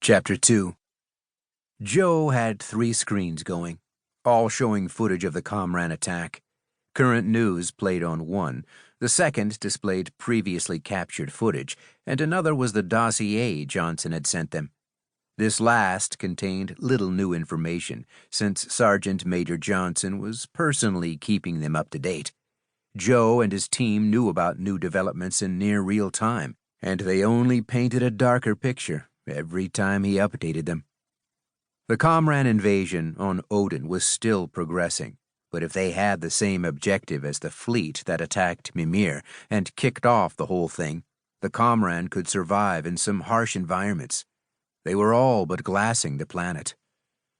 Chapter 2. Joe had 3 screens going, all showing footage of the Komran attack. Current news played on one, the second displayed previously captured footage, and another was the dossier Johnson had sent them. This last contained little new information, since Sergeant Major Johnson was personally keeping them up to date. Joe and his team knew about new developments in near real time, and they only painted a darker picture every time he updated them. The Komran invasion on Odin was still progressing, but if they had the same objective as the fleet that attacked Mimir and kicked off the whole thing, the Komran could survive in some harsh environments. They were all but glassing the planet.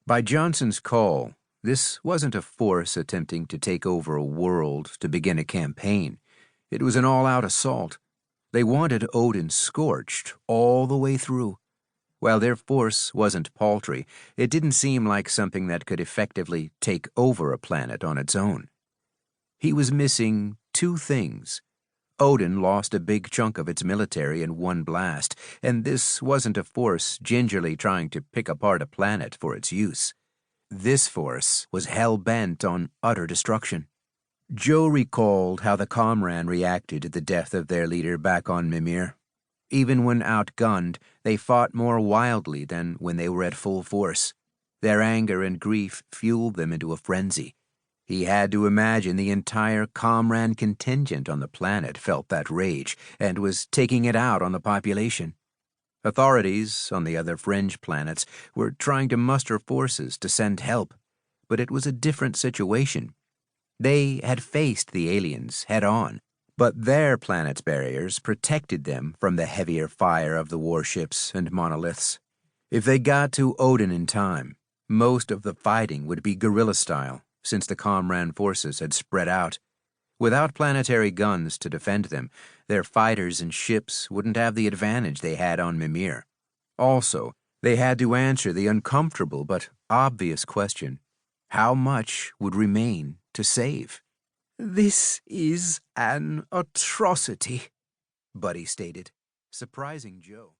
By Johnson's call, this wasn't a force attempting to take over a world to begin a campaign. It was an all-out assault. They wanted Odin scorched all the way through. While their force wasn't paltry, it didn't seem like something that could effectively take over a planet on its own. He was missing 2 things. Odin lost a big chunk of its military in one blast, and this wasn't a force gingerly trying to pick apart a planet for its use. This force was hell-bent on utter destruction. Joe recalled how the Komran reacted to the death of their leader back on Mimir. Even when outgunned, they fought more wildly than when they were at full force. Their anger and grief fueled them into a frenzy. He had to imagine the entire Komran contingent on the planet felt that rage and was taking it out on the population. Authorities on the other fringe planets were trying to muster forces to send help, but it was a different situation. They had faced the aliens head-on, but their planet's barriers protected them from the heavier fire of the warships and monoliths. If they got to Odin in time, most of the fighting would be guerrilla-style, since the Komran forces had spread out. Without planetary guns to defend them, their fighters and ships wouldn't have the advantage they had on Mimir. Also, they had to answer the uncomfortable but obvious question: how much would remain to save? "This is an atrocity," Buddy stated, surprising Joe.